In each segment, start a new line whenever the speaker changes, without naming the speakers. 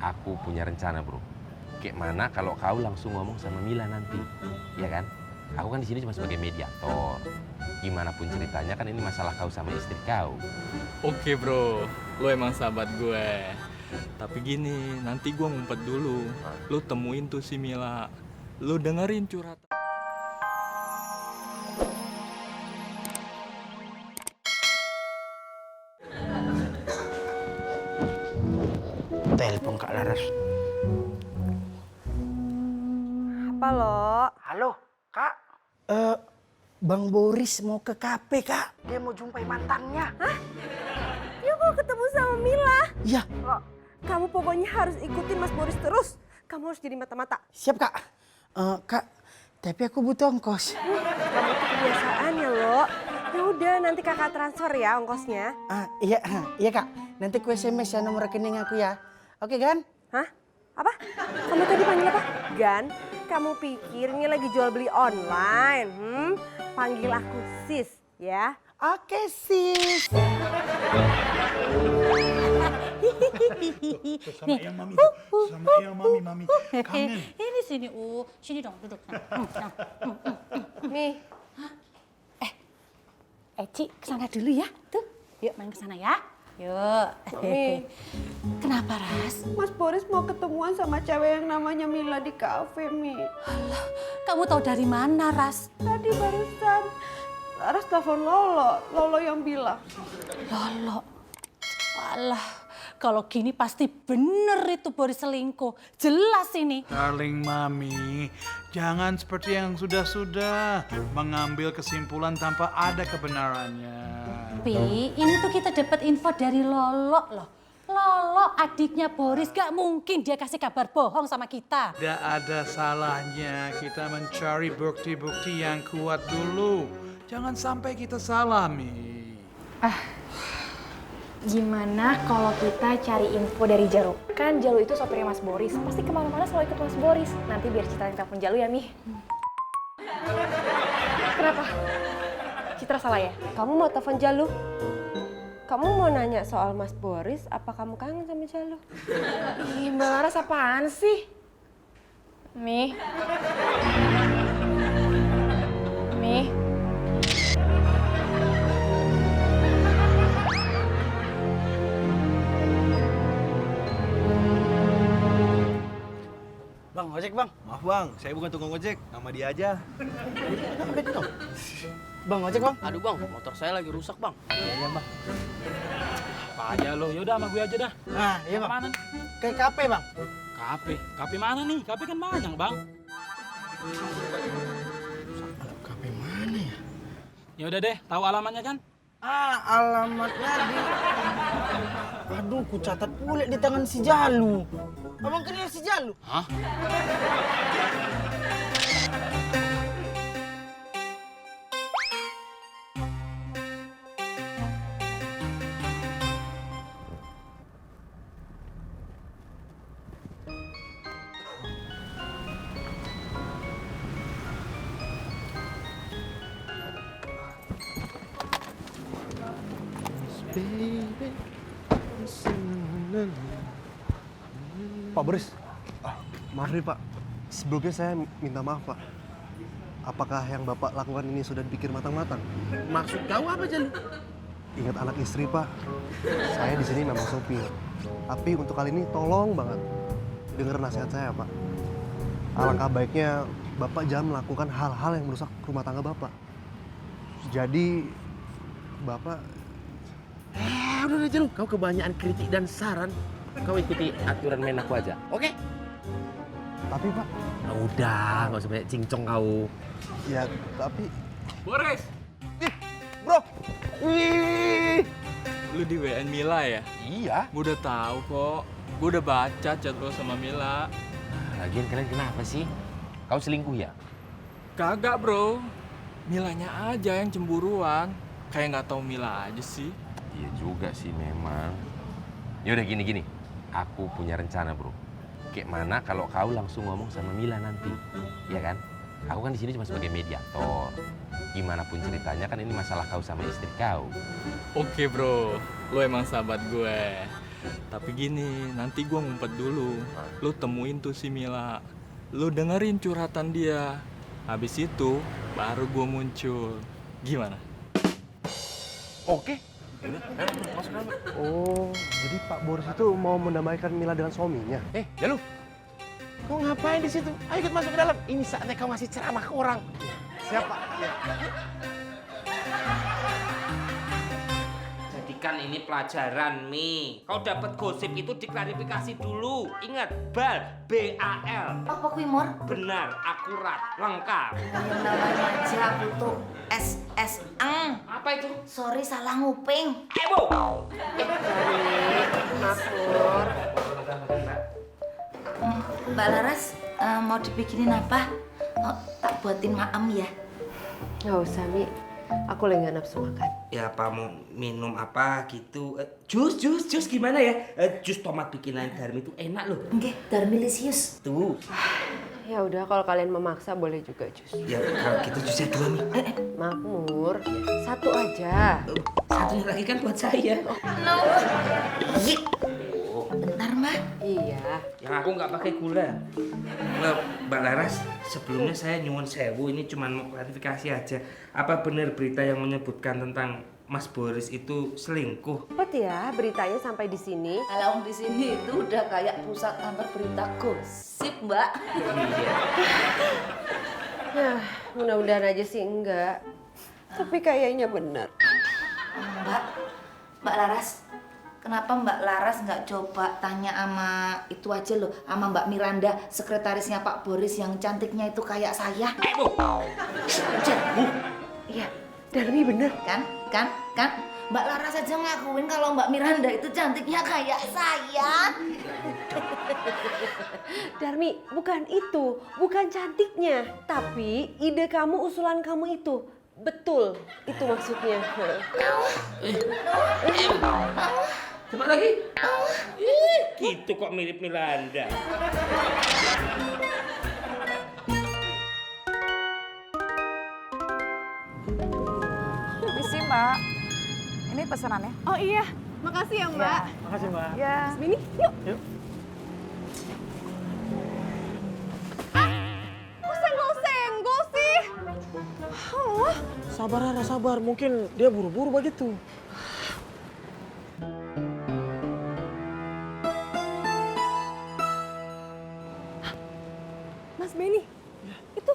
aku punya rencana bro. Kayak mana kalau kau langsung ngomong sama Mila nanti, ya kan? Aku kan di sini cuma sebagai mediator. Gimana pun ceritanya kan ini masalah kau sama istri kau.
Oke bro, lo emang sahabat gue. Tapi gini, nanti gue ngumpet dulu. Lo temuin tuh si Mila. Lo dengerin curhatan.
Telepon Kak Laras.
Apa lo?
Halo, Kak. Bang Boris mau ke kafe, Kak. Dia mau jumpai mantannya.
Dia mau ketemu sama Mila.
Iya,
Lo, kamu pokoknya harus ikutin Mas Boris terus. Kamu harus jadi mata-mata.
siap, Kak. Kak, tapi aku butuh ongkos.
Kamu itu kebiasaan ya lo. Ya udah nanti kakak transfer ya ongkosnya.
Iya, iya, Kak. Nanti ku SMS ya nomor rekening aku ya. Oke, Gan?
Hah? Apa? Kamu tadi panggil apa? Gan, kamu pikir ini lagi jual beli online? Panggil aku sis ya.
Oke, sis.
Sama yang mami tuh, sama yang mami kangen.
Ini sini, sini dong duduk.
Nih,
Eci kesana dulu ya, tuh. Yuk main kesana ya. Yuk.
Mi.
Kenapa Ras?
Mas Boris mau ketemuan sama cewek yang namanya Mila di kafe, Mi.
Kamu tahu dari mana Ras?
Tadi barusan Laras telepon Lolo yang bilang.
Lolo. Walah, kalau gini pasti bener itu Boris selingkuh. Jelas ini.
Darling mami, jangan seperti yang sudah-sudah mengambil kesimpulan tanpa ada kebenarannya.
Pi, ini tuh kita dapat info dari Lolo loh. Lolo adiknya Boris, gak mungkin dia kasih kabar bohong sama kita.
Tidak ada salahnya kita mencari bukti-bukti yang kuat dulu. Jangan sampai kita salah, Mi.
Gimana kalau kita cari info dari Jalu? Kan Jalu itu sopirnya Mas Boris. Pasti kemana-mana selalu ikut Mas Boris. Nanti biar Citra yang telepon Jalu ya, Mi. Kenapa? Citra salah ya?
Kamu mau telepon Jalu? Kamu mau nanya soal Mas Boris, apa kamu kangen sama Jalu?
Ih, Mbak Laras apaan sih? Mi. Mi.
Bang, ojek bang. Maaf bang, saya bukan tukang ojek. Nama dia aja.
Bang, ojek, Bang.
Aduh bang, motor saya lagi rusak bang.
Iya bang.
Apa aja lo, yaudah sama gue aja dah.
Iya, Bang.
Kemana?
Ke kafe, Bang.
Kafe? Kafe mana nih? Kafe kan banyak bang.
Kafe mana ya?
Yaudah deh, tahu alamatnya kan?
Alamatnya di... Aduh, ku catat pula di tangan si Jalu. Abang kenal si Jalu?
Hah?
Pak Boris, maaf nih Pak. Sebelumnya saya minta maaf Pak. Apakah yang Bapak lakukan ini sudah dipikir matang-matang?
Maksud kau apa, Jalu?
Ingat anak istri Pak. Saya di sini memang sopir. Tapi untuk kali ini tolong banget dengar nasihat saya Pak. Alangkah baiknya Bapak jangan melakukan hal-hal yang merusak rumah tangga Bapak. Jadi Bapak
Udah Jalu, kau kebanyakan kritik dan saran. Kau ikuti aturan main aku aja, oke?
tapi Pak,
Nah, udah, nggak usah banyak cincong kau.
ya tapi
Boris,
Bro. Wih.
lu di WN Mila ya?
Iya.
Gue udah tahu kok. Gue udah baca chat lo sama Mila.
Lagian kalian kenapa sih? Kau selingkuh ya?
Kagak bro, Milanya aja yang cemburuan. Kayak nggak tahu Mila aja sih.
Iya juga sih memang. Ya udah gini. Aku punya rencana bro. Kayak mana kalau kau langsung ngomong sama Mila nanti, ya kan? Aku kan di sini cuma sebagai mediator. Gimana pun ceritanya kan ini masalah kau sama istri kau.
Oke bro, lo emang sahabat gue. Tapi gini, nanti gua ngumpet dulu. Lu temuin tuh si Mila. Lu dengerin curhatan dia. Habis itu baru gua muncul. Gimana?
Oke. Masuk dalam.
Oh, jadi Pak Boris itu mau mendamaikan Mila dengan suaminya?
Jalu. Kau ngapain di situ? Ayo ikut masuk ke dalam. Ini saatnya kau ngasih ceramah ke orang.
Siapa?
Jadikan ini pelajaran, Mi. Kau dapat gosip itu diklarifikasi dulu. Ingat, BAL, B-A-L.
Apa kuwi, Mor?
Benar, akurat, lengkap.
Yang namanya aja aku tuh SSN.
Apa itu?
Sorry, salah nguping.
Ebo!
Makmur.
Mbak Laras, mau dibikinin apa? Oh, tak buatin maem ya.
Nggak usah, Mi. Aku lagi nggak nafsu makan.
Ya, apa mau minum apa gitu? Jus gimana ya? Jus tomat bikinan Darmi itu enak loh.
Oke, Darmilisius.
Tuh.
Ya udah, kalau kalian memaksa boleh juga jus.
Ya, kalau gitu jusnya dua, Mi.
Makmur, satu aja.
Satunya lagi kan buat saya.
No. Bentar, Mbak.
Iya.
Yang aku nggak pakai gula. Mbak Laras, sebelumnya saya nyuwun sewu, ini cuma mau klarifikasi aja. Apa benar berita yang menyebutkan tentang Mas Boris itu selingkuh?
Cepet ya beritanya sampai di sini.
Kalau di sini itu udah kayak pusat kantor berita gosip, Mbak.
Ya, mudah-mudahan aja sih enggak. Tapi kayaknya benar.
Mbak Laras, kenapa Mbak Laras nggak coba tanya sama itu aja loh, sama Mbak Miranda, sekretarisnya Pak Boris yang cantiknya itu kayak saya?
Iya, Darmi bener.
Kan? Mbak Laras aja ngakuin kalau Mbak Miranda itu cantiknya kayak saya.
Darmi, bukan itu, bukan cantiknya, tapi ide kamu, usulan kamu itu. Betul, itu maksudnya.
Coba lagi. Gitu kok mirip Miranda.
Misi, Mbak. Ini pesanannya.
Oh iya, makasih ya Mbak.
Makasih, Mbak.
Ya.
Mini, yuk.
Yuk.
Kok senggol-senggol sih? Hah?
Sabar Rara, sabar. Mungkin dia buru-buru begitu.
Mas Benny, itu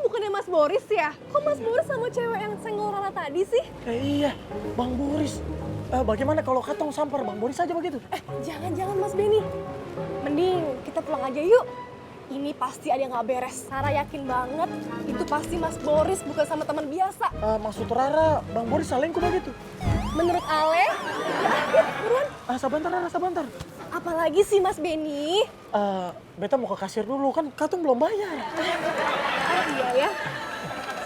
bukannya Mas Boris ya? Kok Mas Boris sama cewek yang senggol Rara tadi sih?
Iya, Bang Boris. Bagaimana kalau katong sampar Bang Boris aja begitu?
Jangan Mas Benny. Mending kita pulang aja yuk. Ini pasti ada yang nggak beres. Rara yakin banget itu pasti Mas Boris bukan sama teman biasa.
Maksud Rara, Bang Boris selingkuh begitu?
Menurut Ale, ya, buruan.
Sebentar Rara, sebentar.
Apalagi sih Mas Benny?
Beta mau ke kasir dulu, kan katong belum bayar.
Iya ya.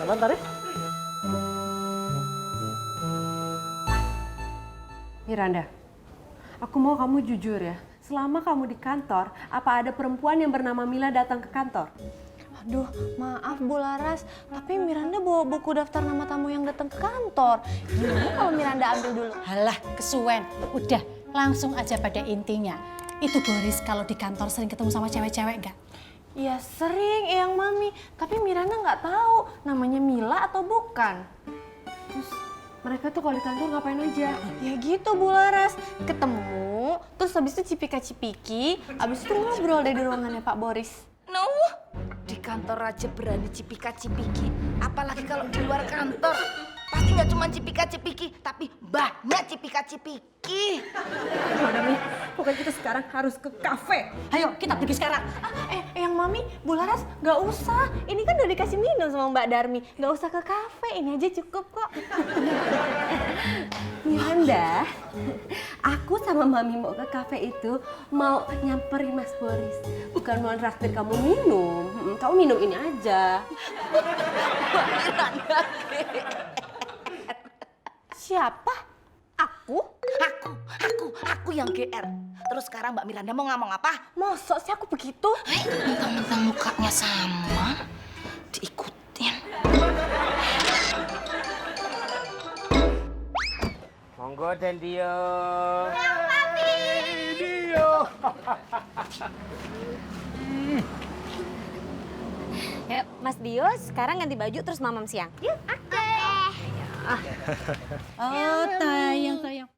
Sebentar ya.
Miranda, aku mau kamu jujur ya. Selama kamu di kantor, apa ada perempuan yang bernama Mila datang ke kantor?
Aduh, maaf Bu Laras, tapi Miranda bawa buku daftar nama tamu yang datang ke kantor. Gimana kalau Miranda ambil dulu?
Halah, kesuwen. Udah, langsung aja pada intinya. Itu Boris kalau di kantor sering ketemu sama cewek-cewek nggak?
Ya sering, Eyang Mami. Tapi Miranda nggak tahu namanya Mila atau bukan.
Terus mereka tuh kalau di kantor ngapain aja?
Ya gitu Bu Laras, ketemu, terus habis itu cipika-cipiki, habis itu ngobrol deh di ruangannya Pak Boris.
No, di kantor aja berani cipika-cipiki. Apalagi kalau di luar kantor. Pasti nggak cuma cipika-cipiki, tapi banyak cipika-cipiki.
Udah Mi, pokoknya kita sekarang harus ke kafe.
Ayo, kita pergi sekarang.
Eyang Mami, Bu Laras, nggak usah. Ini kan udah dikasih minum sama Mbak Darmi. Nggak usah ke kafe, ini aja cukup kok.
Miranda, aku sama Mami mau ke kafe itu mau nyamperin Mas Boris. Bukan mau traktir kamu minum. Kamu minum ini aja.
Siapa? Aku?
Aku yang GR. Terus sekarang Mbak Miranda mau ngomong apa?
Masa sih aku begitu?
Mentang-mentang mukanya sama, diikutin.
Monggo dan dia.
Yang mati.
Ya, Mas Dio sekarang ganti baju terus mamam siang. Yuk.
Oh, sayang.